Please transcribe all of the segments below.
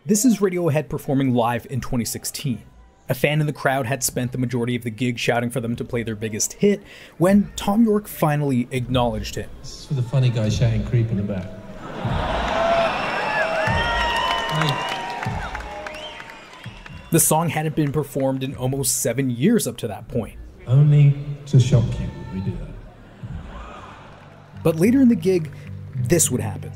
This is Radiohead performing live in 2016. A fan in the crowd had spent the majority of the gig shouting for them to play their biggest hit when Thom Yorke finally acknowledged him. This is for the funny guy shouting "Creep" in the back. The song hadn't been performed in almost 7 years up to that point. Only to shock you would we do that. But later in the gig, this would happen.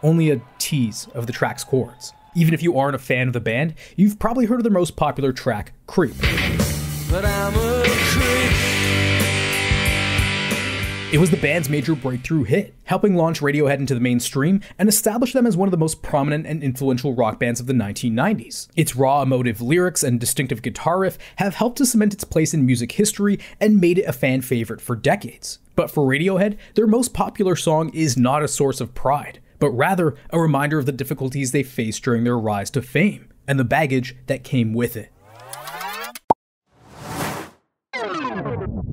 Only a tease of the track's chords. Even if you aren't a fan of the band, you've probably heard of their most popular track, Creep. But I'm a creep. It was the band's major breakthrough hit, helping launch Radiohead into the mainstream and establish them as one of the most prominent and influential rock bands of the 1990s. Its raw, emotive lyrics and distinctive guitar riff have helped to cement its place in music history and made it a fan favorite for decades. But for Radiohead, their most popular song is not a source of pride, but rather a reminder of the difficulties they faced during their rise to fame, and the baggage that came with it.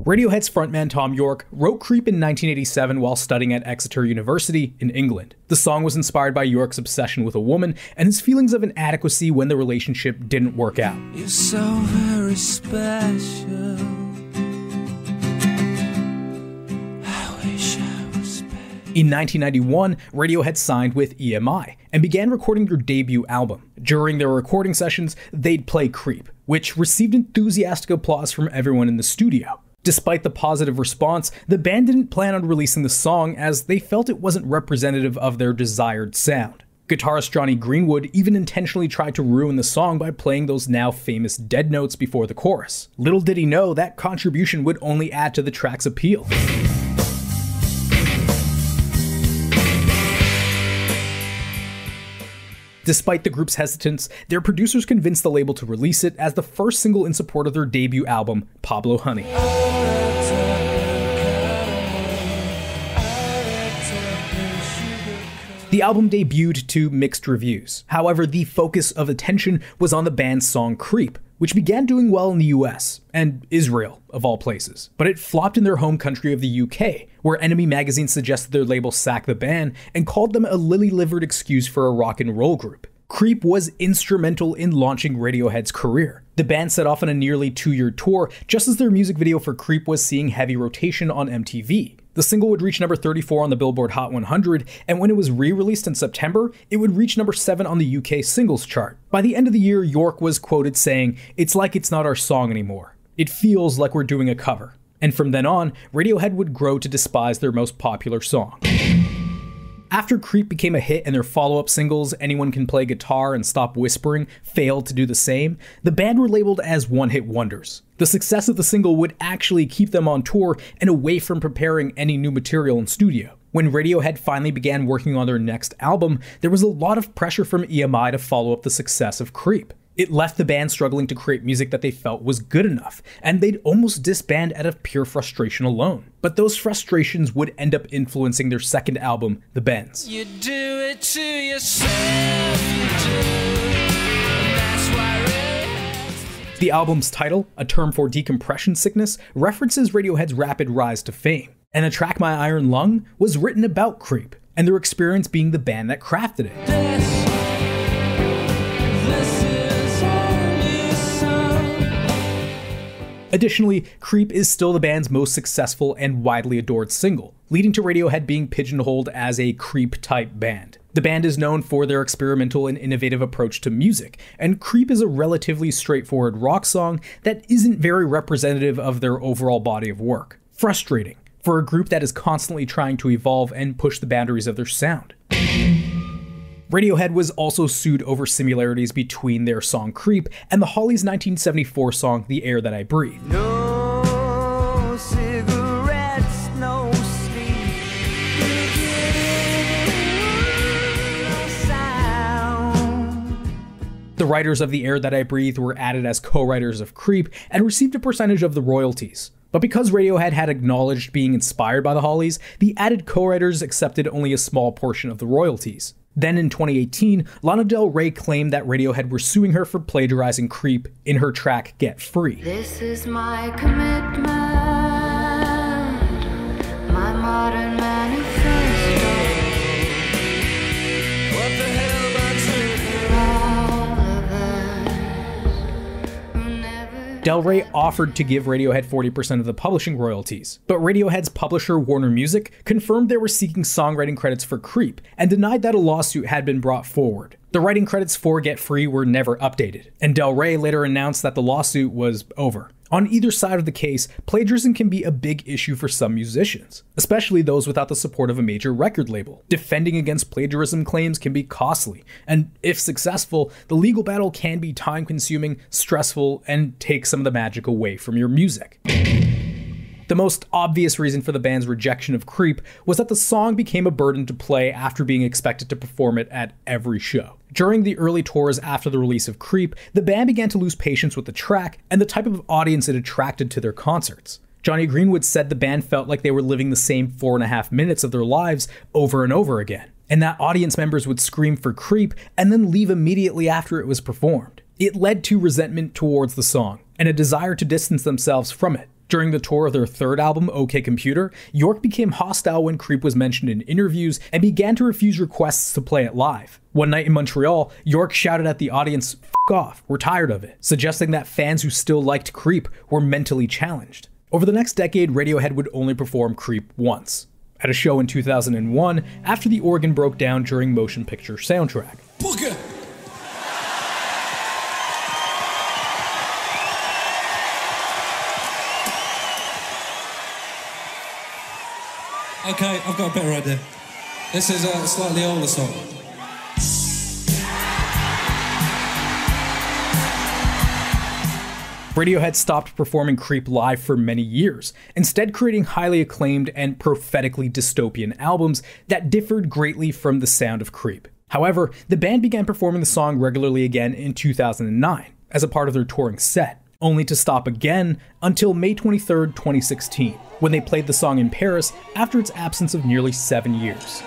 Radiohead's frontman Thom Yorke wrote Creep in 1987 while studying at Exeter University in England. The song was inspired by Yorke's obsession with a woman and his feelings of inadequacy when the relationship didn't work out. You're so very special. In 1991, Radiohead signed with EMI and began recording their debut album. During their recording sessions, they'd play Creep, which received enthusiastic applause from everyone in the studio. Despite the positive response, the band didn't plan on releasing the song as they felt it wasn't representative of their desired sound. Guitarist Johnny Greenwood even intentionally tried to ruin the song by playing those now famous dead notes before the chorus. Little did he know that contribution would only add to the track's appeal. Despite the group's hesitance, their producers convinced the label to release it as the first single in support of their debut album, Pablo Honey. The album debuted to mixed reviews. However, the focus of attention was on the band's song Creep, which began doing well in the US, and Israel, of all places. But it flopped in their home country of the UK, where Enemy magazine suggested their label sack the band and called them a lily-livered excuse for a rock and roll group. Creep was instrumental in launching Radiohead's career. The band set off on a nearly 2-year tour, just as their music video for Creep was seeing heavy rotation on MTV. The single would reach number 34 on the Billboard Hot 100, and when it was re-released in September, it would reach number 7 on the UK singles chart. By the end of the year, Yorke was quoted saying, "It's like it's not our song anymore. It feels like we're doing a cover." And from then on, Radiohead would grow to despise their most popular song. After Creep became a hit and their follow-up singles, Anyone Can Play Guitar and Stop Whispering, failed to do the same, the band were labeled as one-hit wonders. The success of the single would actually keep them on tour and away from preparing any new material in studio. When Radiohead finally began working on their next album, there was a lot of pressure from EMI to follow up the success of Creep. It left the band struggling to create music that they felt was good enough, and they'd almost disband out of pure frustration alone. But those frustrations would end up influencing their second album, The Bends. You do it to yourself, you do. That's why The album's title, a term for decompression sickness, references Radiohead's rapid rise to fame. And the track My Iron Lung was written about Creep, and their experience being the band that crafted it. Additionally, Creep is still the band's most successful and widely adored single, leading to Radiohead being pigeonholed as a Creep-type band. The band is known for their experimental and innovative approach to music, and Creep is a relatively straightforward rock song that isn't very representative of their overall body of work. Frustrating for a group that is constantly trying to evolve and push the boundaries of their sound. Radiohead was also sued over similarities between their song Creep and the Hollies' 1974 song The Air That I Breathe. no cigarettes, no sleep, no sound. The writers of The Air That I Breathe were added as co-writers of Creep and received a percentage of the royalties. But because Radiohead had acknowledged being inspired by the Hollies, the added co-writers accepted only a small portion of the royalties. Then in 2018, Lana Del Rey claimed that Radiohead were suing her for plagiarizing Creep in her track Get Free. This is my commitment. modern manifesto. What the hell Del Rey offered to give Radiohead 40% of the publishing royalties, but Radiohead's publisher Warner Music confirmed they were seeking songwriting credits for Creep and denied that a lawsuit had been brought forward. The writing credits for Get Free were never updated, and Del Rey later announced that the lawsuit was over. On either side of the case, plagiarism can be a big issue for some musicians, especially those without the support of a major record label. Defending against plagiarism claims can be costly, and if successful, the legal battle can be time-consuming, stressful, and take some of the magic away from your music. The most obvious reason for the band's rejection of Creep was that the song became a burden to play after being expected to perform it at every show. During the early tours after the release of Creep, the band began to lose patience with the track and the type of audience it attracted to their concerts. Johnny Greenwood said the band felt like they were living the same 4.5 minutes of their lives over and over again, and that audience members would scream for Creep and then leave immediately after it was performed. It led to resentment towards the song and a desire to distance themselves from it. During the tour of their third album, OK Computer, Yorke became hostile when Creep was mentioned in interviews and began to refuse requests to play it live. One night in Montreal, Yorke shouted at the audience, "F*** off, we're tired of it," suggesting that fans who still liked Creep were mentally challenged. Over the next decade, Radiohead would only perform Creep once, at a show in 2001 after the organ broke down during motion picture soundtrack. Booker! Okay, I've got a better idea. This is a slightly older song. Radiohead stopped performing Creep live for many years, instead creating highly acclaimed and prophetically dystopian albums that differed greatly from the sound of Creep. However, the band began performing the song regularly again in 2009 as a part of their touring set, only to stop again until May 23, 2016, when they played the song in Paris after its absence of nearly 7 years.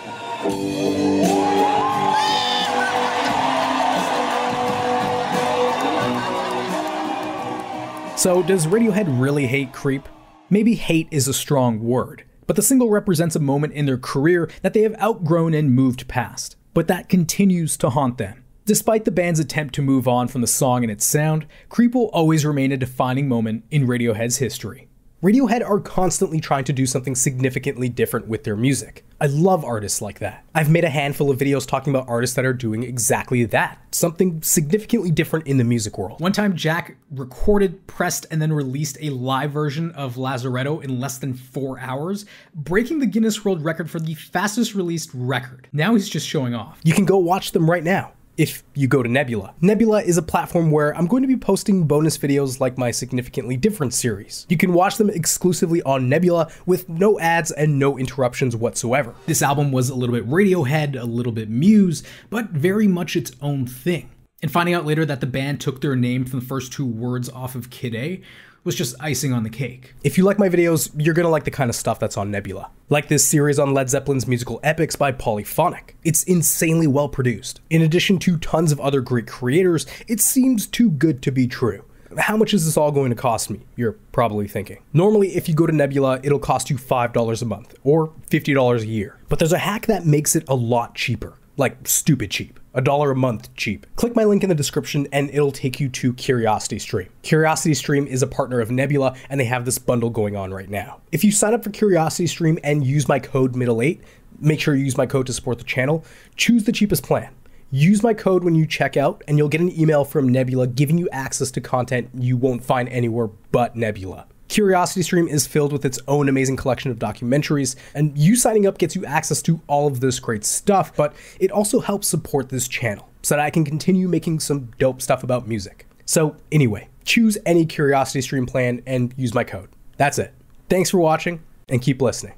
So does Radiohead really hate Creep? Maybe hate is a strong word, but the single represents a moment in their career that they have outgrown and moved past, but that continues to haunt them. Despite the band's attempt to move on from the song and its sound, Creep will always remain a defining moment in Radiohead's history. Radiohead are constantly trying to do something significantly different with their music. I love artists like that. I've made a handful of videos talking about artists that are doing exactly that, something significantly different in the music world. One time, Jack recorded, pressed, and then released a live version of Lazaretto in less than 4 hours, breaking the Guinness World Record for the fastest released record. Now he's just showing off. You can go watch them right now if you go to Nebula. Nebula is a platform where I'm going to be posting bonus videos like my Significantly Different series. You can watch them exclusively on Nebula with no ads and no interruptions whatsoever. This album was a little bit Radiohead, a little bit Muse, but very much its own thing. And finding out later that the band took their name from the first 2 words off of Kid A was just icing on the cake. If you like my videos, you're gonna like the kind of stuff that's on Nebula. Like this series on Led Zeppelin's musical epics by Polyphonic. It's insanely well produced. In addition to tons of other great creators, it seems too good to be true. How much is this all going to cost me? You're probably thinking. Normally, if you go to Nebula, it'll cost you $5 a month, or $50 a year. But there's a hack that makes it a lot cheaper. Like, stupid cheap. $1 a month cheap. Click my link in the description and it'll take you to CuriosityStream. CuriosityStream is a partner of Nebula and they have this bundle going on right now. If you sign up for CuriosityStream and use my code MIDDLE8, make sure you use my code to support the channel, choose the cheapest plan. Use my code when you check out and you'll get an email from Nebula giving you access to content you won't find anywhere but Nebula. CuriosityStream is filled with its own amazing collection of documentaries, and you signing up gets you access to all of this great stuff, but it also helps support this channel so that I can continue making some dope stuff about music. So anyway, choose any CuriosityStream plan and use my code. That's it. Thanks for watching, and keep listening.